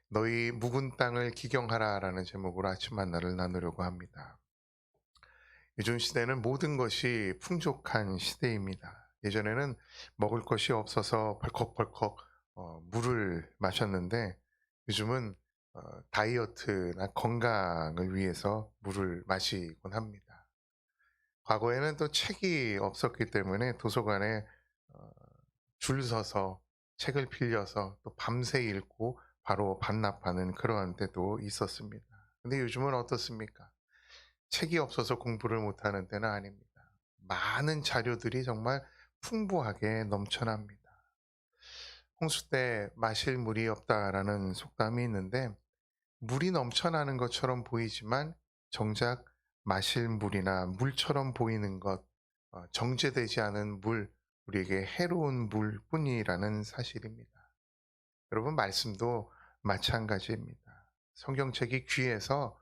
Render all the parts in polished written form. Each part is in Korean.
너희 묵은 땅을 기경하라라는 제목으로 아침 만나를 나누려고 합니다. 요즘 시대는 모든 것이 풍족한 시대입니다. 예전에는 먹을 것이 없어서 벌컥벌컥 물을 마셨는데 요즘은 다이어트나 건강을 위해서 물을 마시곤 합니다. 과거에는 또 책이 없었기 때문에 도서관에 어, 줄 서서 책을 빌려서 또 밤새 읽고 바로 반납하는 그러한 때도 있었습니다. 근데 요즘은 어떻습니까? 책이 없어서 공부를 못하는 때는 아닙니다. 많은 자료들이 정말 풍부하게 넘쳐납니다. 홍수 때 마실 물이 없다라는 속담이 있는데 물이 넘쳐나는 것처럼 보이지만 정작 마실 물이나 물처럼 보이는 것, 정제되지 않은 물, 우리에게 해로운 물뿐이라는 사실입니다. 여러분, 말씀도 마찬가지입니다. 성경책이 귀해서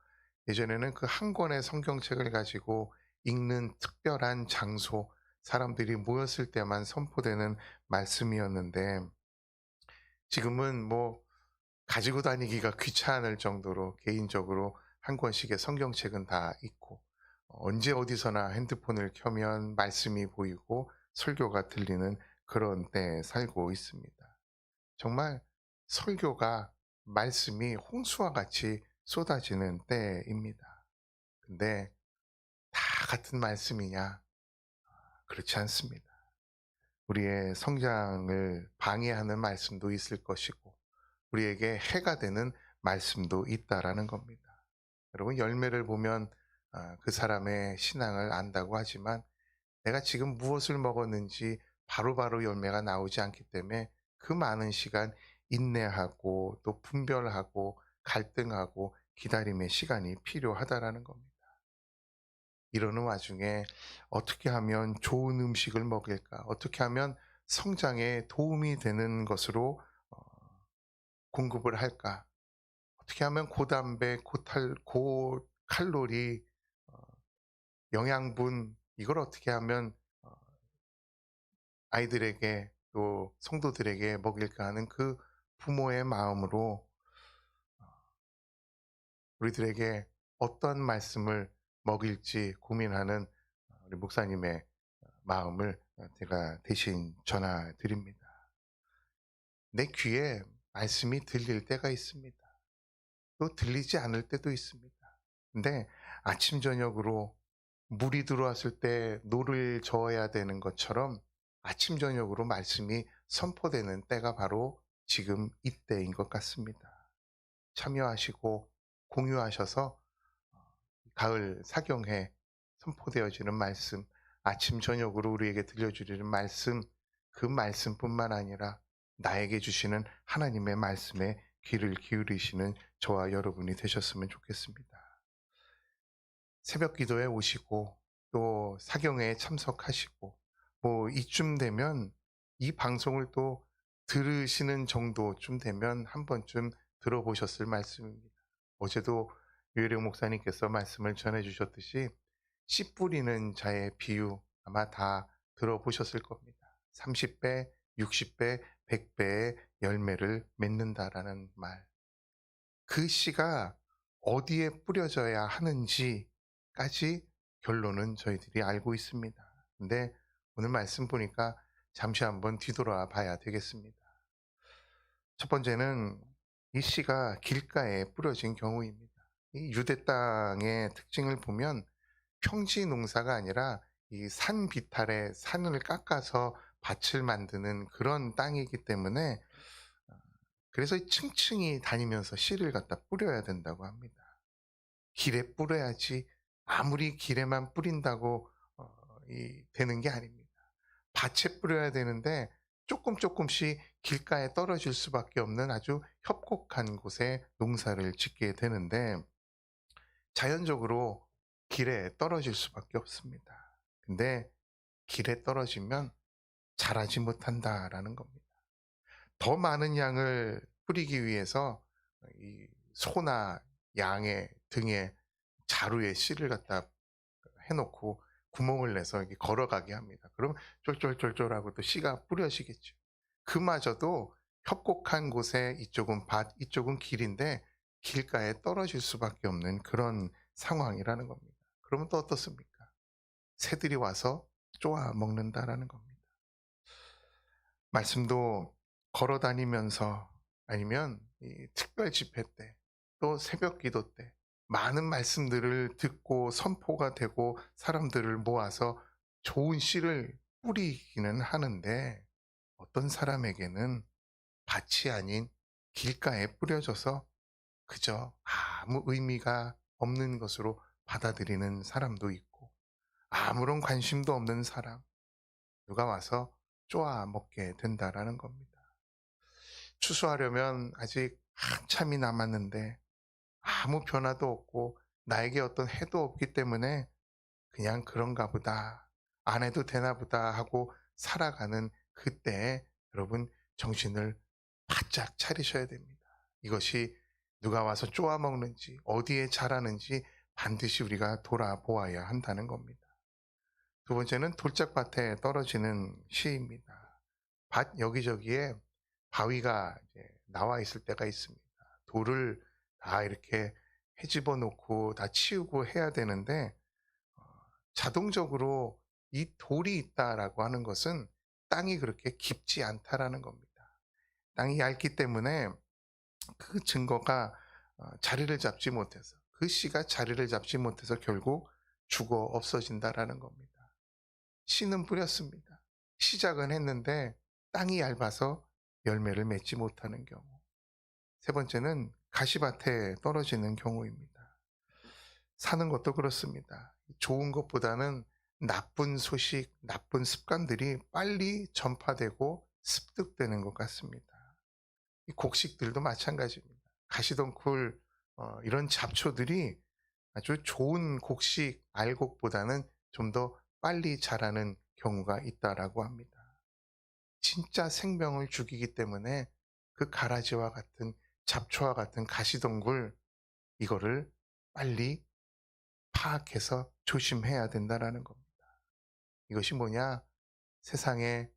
예전에는 그 한 권의 성경책을 가지고 읽는 특별한 장소, 사람들이 모였을 때만 선포되는 말씀이었는데 지금은 뭐 가지고 다니기가 귀찮을 정도로 개인적으로 한 권씩의 성경책은 다 있고 언제 어디서나 핸드폰을 켜면 말씀이 보이고 설교가 들리는 그런 때에 살고 있습니다. 정말 설교가 말씀이 홍수와 같이 쏟아지는 때입니다. 근데 다 같은 말씀이냐? 그렇지 않습니다. 우리의 성장을 방해하는 말씀도 있을 것이고 우리에게 해가 되는 말씀도 있다라는 겁니다. 여러분 열매를 보면 그 사람의 신앙을 안다고 하지만 내가 지금 무엇을 먹었는지 바로바로 열매가 나오지 않기 때문에 그 많은 시간 인내하고 또 분별하고 갈등하고 기다림의 시간이 필요하다라는 겁니다. 이러는 와중에 어떻게 하면 좋은 음식을 먹일까? 어떻게 하면 성장에 도움이 되는 것으로 어, 공급을 할까? 어떻게 하면 고단백, 고칼로리, 어, 영양분 이걸 어떻게 하면 어, 아이들에게 또 성도들에게 먹일까 하는 그 부모의 마음으로 우리들에게 어떤 말씀을 먹일지 고민하는 우리 목사님의 마음을 제가 대신 전화 드립니다. 내 귀에 말씀이 들릴 때가 있습니다. 또 들리지 않을 때도 있습니다. 근데 아침 저녁으로 물이 들어왔을 때 노를 저어야 되는 것처럼 아침 저녁으로 말씀이 선포되는 때가 바로 지금 이때인 것 같습니다. 참여하시고 공유하셔서 가을 사경에 선포되어지는 말씀, 아침 저녁으로 우리에게 들려주리는 말씀, 그 말씀뿐만 아니라 나에게 주시는 하나님의 말씀에 귀를 기울이시는 저와 여러분이 되셨으면 좋겠습니다. 새벽 기도에 오시고 또 사경회에 참석하시고 뭐 이쯤 되면 이 방송을 또 들으시는 정도쯤 되면 한 번쯤 들어보셨을 말씀입니다. 어제도 유혜령 목사님께서 말씀을 전해 주셨듯이 씨 뿌리는 자의 비유 아마 다 들어보셨을 겁니다. 30배, 60배, 100배의 열매를 맺는다라는 말. 그 씨가 어디에 뿌려져야 하는지까지 결론은 저희들이 알고 있습니다. 근데 오늘 말씀 보니까 잠시 한번 뒤돌아 봐야 되겠습니다. 첫 번째는 이 씨가 길가에 뿌려진 경우입니다. 이 유대 땅의 특징을 보면 평지 농사가 아니라 이 산 비탈에 산을 깎아서 밭을 만드는 그런 땅이기 때문에 그래서 층층이 다니면서 씨를 갖다 뿌려야 된다고 합니다. 길에 뿌려야지 아무리 길에만 뿌린다고 되는 게 아닙니다. 밭에 뿌려야 되는데 조금씩 길가에 떨어질 수밖에 없는 아주 협곡한 곳에 농사를 짓게 되는데 자연적으로 길에 떨어질 수밖에 없습니다. 근데 길에 떨어지면 자라지 못한다라는 겁니다. 더 많은 양을 뿌리기 위해서 이 소나 양의 등에 자루에 씨를 갖다 해놓고 구멍을 내서 이렇게 걸어가게 합니다. 그럼 쫄쫄쫄쫄하고 또 씨가 뿌려지겠죠. 그마저도 협곡한 곳에 이쪽은 밭, 이쪽은 길인데 길가에 떨어질 수밖에 없는 그런 상황이라는 겁니다. 그러면 또 어떻습니까? 새들이 와서 쪼아 먹는다라는 겁니다. 말씀도 걸어 다니면서 아니면 이 특별 집회 때 또 새벽 기도 때 많은 말씀들을 듣고 선포가 되고 사람들을 모아서 좋은 씨를 뿌리기는 하는데 어떤 사람에게는 밭이 아닌 길가에 뿌려져서 그저 아무 의미가 없는 것으로 받아들이는 사람도 있고 아무런 관심도 없는 사람, 누가 와서 쪼아 먹게 된다라는 겁니다. 추수하려면 아직 한참이 남았는데 아무 변화도 없고 나에게 어떤 해도 없기 때문에 그냥 그런가 보다, 안 해도 되나 보다 하고 살아가는 그때에 여러분 정신을 바짝 차리셔야 됩니다. 이것이 누가 와서 쪼아 먹는지 어디에 자라는지 반드시 우리가 돌아보아야 한다는 겁니다. 두 번째는 돌짝밭에 떨어지는 시입니다. 밭 여기저기에 바위가 이제 나와 있을 때가 있습니다. 돌을 다 이렇게 헤집어 놓고 다 치우고 해야 되는데 어 자동적으로 이 돌이 있다라고 하는 것은 땅이 그렇게 깊지 않다라는 겁니다. 땅이 얇기 때문에 그 증거가 자리를 잡지 못해서 그 씨가 자리를 잡지 못해서 결국 죽어 없어진다라는 겁니다. 씨는 뿌렸습니다. 시작은 했는데 땅이 얇아서 열매를 맺지 못하는 경우. 세 번째는 가시밭에 떨어지는 경우입니다. 사는 것도 그렇습니다. 좋은 것보다는 나쁜 소식, 나쁜 습관들이 빨리 전파되고 습득되는 것 같습니다. 이 곡식들도 마찬가지입니다. 가시덩굴 이런 잡초들이 아주 좋은 곡식, 알곡보다는 좀 더 빨리 자라는 경우가 있다라고 합니다. 진짜 생명을 죽이기 때문에 그 가라지와 같은 잡초와 같은 가시덩굴 이거를 빨리 파악해서 조심해야 된다라는 겁니다. 이것이 뭐냐? 세상의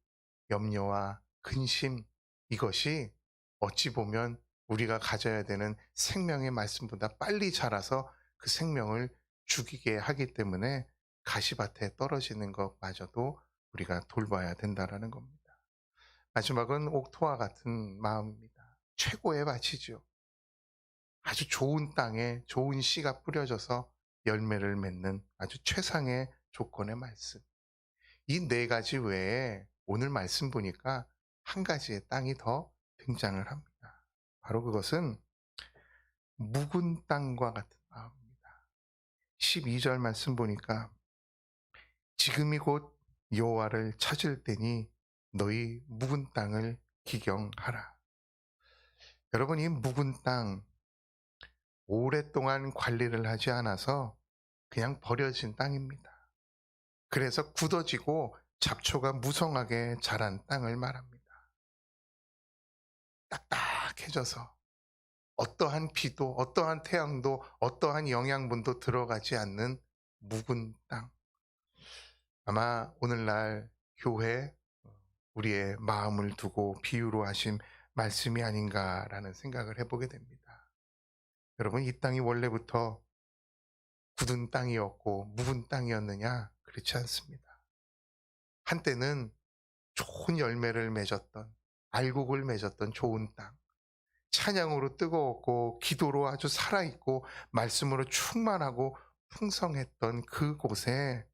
염려와 근심 이것이 어찌 보면 우리가 가져야 되는 생명의 말씀보다 빨리 자라서 그 생명을 죽이게 하기 때문에 가시밭에 떨어지는 것마저도 우리가 돌봐야 된다라는 겁니다. 마지막은 옥토와 같은 마음입니다. 최고의 밭이죠. 아주 좋은 땅에 좋은 씨가 뿌려져서 열매를 맺는 아주 최상의 조건의 말씀. 이 네 가지 외에 오늘 말씀 보니까 한 가지의 땅이 더 등장을 합니다. 바로 그것은 묵은 땅과 같은 마음입니다. 12절 말씀 보니까 지금이 곧 여호와를 찾을 때니 너희 묵은 땅을 기경하라. 여러분 이 묵은 땅 오랫동안 관리를 하지 않아서 그냥 버려진 땅입니다. 그래서 굳어지고 잡초가 무성하게 자란 땅을 말합니다. 딱딱해져서 어떠한 비도 어떠한 태양도 어떠한 영양분도 들어가지 않는 묵은 땅. 아마 오늘날 교회 우리의 마음을 두고 비유로 하신 말씀이 아닌가라는 생각을 해보게 됩니다. 여러분 이 땅이 원래부터 굳은 땅이었고 묵은 땅이었느냐? 그렇지 않습니다. 한때는 좋은 열매를 맺었던 알곡을 맺었던 좋은 땅. 찬양으로 뜨거웠고 기도로 아주 살아있고 말씀으로 충만하고 풍성했던 그곳에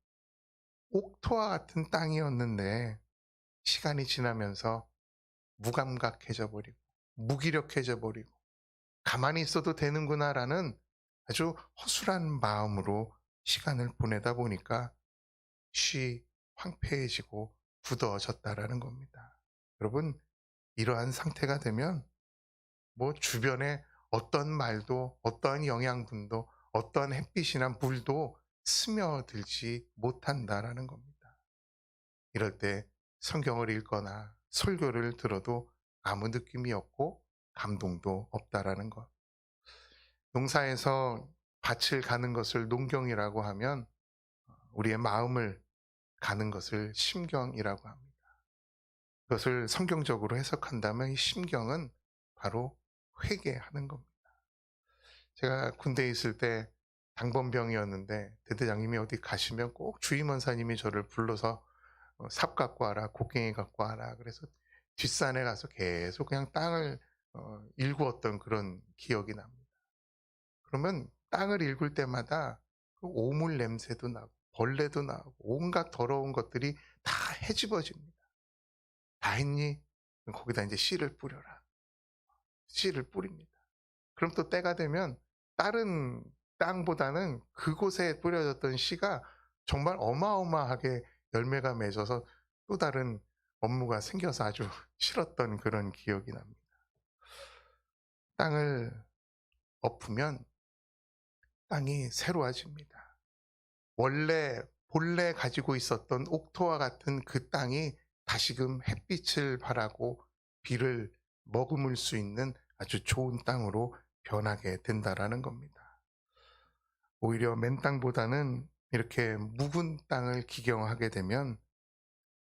옥토와 같은 땅이었는데 시간이 지나면서 무감각해져 버리고 무기력해져 버리고 가만히 있어도 되는구나라는 아주 허술한 마음으로 시간을 보내다 보니까 쉬 황폐해지고 굳어졌다라는 겁니다. 여러분 이러한 상태가 되면 뭐 주변에 어떤 말도 어떠한 영양분도 어떠한 햇빛이나 물도 스며들지 못한다라는 겁니다. 이럴 때 성경을 읽거나 설교를 들어도 아무 느낌이 없고 감동도 없다라는 것. 농사에서 밭을 가는 것을 농경이라고 하면 우리의 마음을 가는 것을 심경이라고 합니다. 그것을 성경적으로 해석한다면 이 심경은 바로 회개하는 겁니다. 제가 군대에 있을 때 당번병이었는데 대대장님이 어디 가시면 꼭 주임원사님이 저를 불러서 삽 갖고 와라, 곡괭이 갖고 와라. 그래서 뒷산에 가서 계속 그냥 땅을 일구었던 그런 기억이 납니다. 그러면 땅을 일굴 때마다 그 오물 냄새도 나고 벌레도 나고 온갖 더러운 것들이 다 헤집어집니다. 다 했니? 거기다 이제 씨를 뿌려라. 씨를 뿌립니다. 그럼 또 때가 되면 다른 땅보다는 그곳에 뿌려졌던 씨가 정말 어마어마하게 열매가 맺어서 또 다른 업무가 생겨서 아주 싫었던 그런 기억이 납니다. 땅을 엎으면 땅이 새로워집니다. 본래 가지고 있었던 옥토와 같은 그 땅이 다시금 햇빛을 발하고 비를 머금을 수 있는 아주 좋은 땅으로 변하게 된다라는 겁니다. 오히려 맨 땅보다는 이렇게 묵은 땅을 기경하게 되면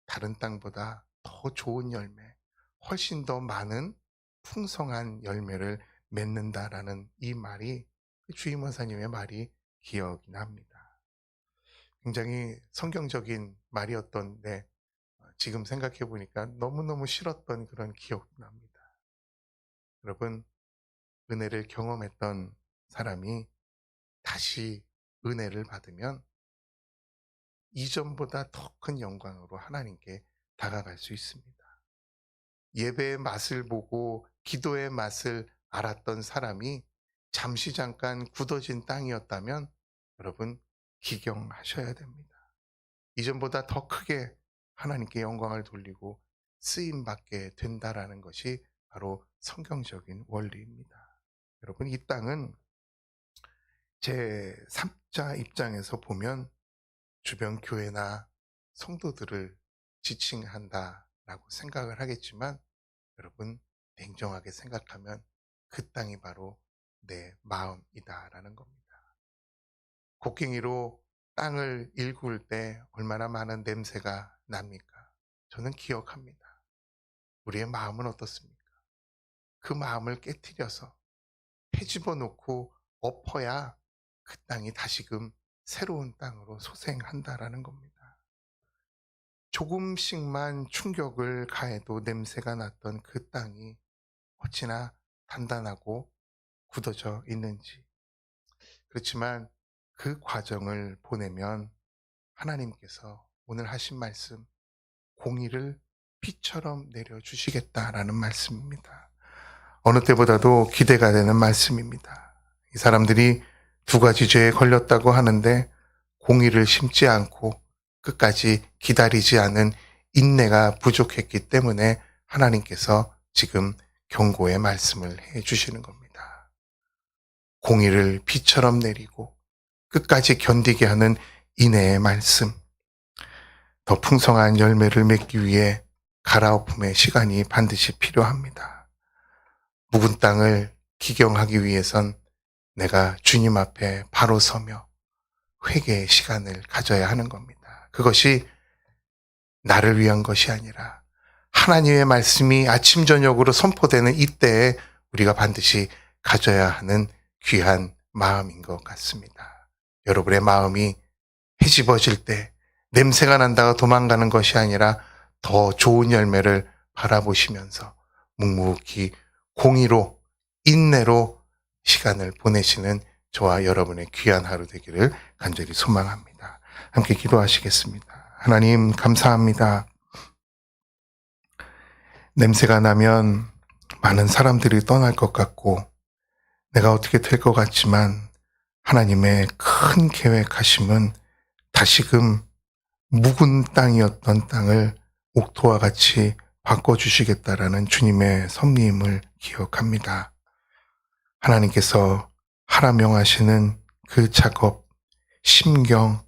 다른 땅보다 더 좋은 열매, 훨씬 더 많은 풍성한 열매를 맺는다라는 이 말이 주임원사님의 말이 기억이 납니다. 굉장히 성경적인 말이었던데 지금 생각해 보니까 너무너무 싫었던 그런 기억도 납니다. 여러분, 은혜를 경험했던 사람이 다시 은혜를 받으면 이전보다 더 큰 영광으로 하나님께 다가갈 수 있습니다. 예배의 맛을 보고 기도의 맛을 알았던 사람이 잠시 잠깐 굳어진 땅이었다면 여러분 기경하셔야 됩니다. 이전보다 더 크게 하나님께 영광을 돌리고 쓰임받게 된다라는 것이 바로 성경적인 원리입니다. 여러분, 이 땅은 제 3자 입장에서 보면 주변 교회나 성도들을 지칭한다라고 생각을 하겠지만 여러분 냉정하게 생각하면 그 땅이 바로 내 마음이다라는 겁니다. 곡괭이로 땅을 일굴 때 얼마나 많은 냄새가 납니까? 저는 기억합니다. 우리의 마음은 어떻습니까? 그 마음을 깨트려서 헤집어 놓고 엎어야 그 땅이 다시금 새로운 땅으로 소생한다라는 겁니다. 조금씩만 충격을 가해도 냄새가 났던 그 땅이 어찌나 단단하고 굳어져 있는지. 그렇지만 그 과정을 보내면 하나님께서 오늘 하신 말씀, 공의를 비처럼 내려주시겠다라는 말씀입니다. 어느 때보다도 기대가 되는 말씀입니다. 이 사람들이 두 가지 죄에 걸렸다고 하는데 공의를 심지 않고 끝까지 기다리지 않은 인내가 부족했기 때문에 하나님께서 지금 경고의 말씀을 해 주시는 겁니다. 공의를 비처럼 내리고 끝까지 견디게 하는 인내의 말씀. 더 풍성한 열매를 맺기 위해 갈아엎음의 시간이 반드시 필요합니다. 묵은 땅을 기경하기 위해선 내가 주님 앞에 바로 서며 회개의 시간을 가져야 하는 겁니다. 그것이 나를 위한 것이 아니라 하나님의 말씀이 아침 저녁으로 선포되는 이때에 우리가 반드시 가져야 하는 귀한 마음인 것 같습니다. 여러분의 마음이 헤집어질 때 냄새가 난다고 도망가는 것이 아니라 더 좋은 열매를 바라보시면서 묵묵히 공의로 인내로 시간을 보내시는 저와 여러분의 귀한 하루 되기를 간절히 소망합니다. 함께 기도하시겠습니다. 하나님 감사합니다. 냄새가 나면 많은 사람들이 떠날 것 같고 내가 어떻게 될 것 같지만 하나님의 큰 계획하심은 다시금 묵은 땅이었던 땅을 옥토와 같이 바꿔주시겠다라는 주님의 섭리임을 기억합니다. 하나님께서 하라 명하시는 그 작업, 심경,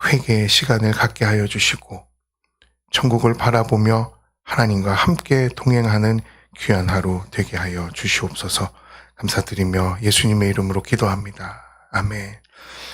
회개의 시간을 갖게 하여 주시고 천국을 바라보며 하나님과 함께 동행하는 귀한 하루 되게 하여 주시옵소서. 감사드리며 예수님의 이름으로 기도합니다. 아멘.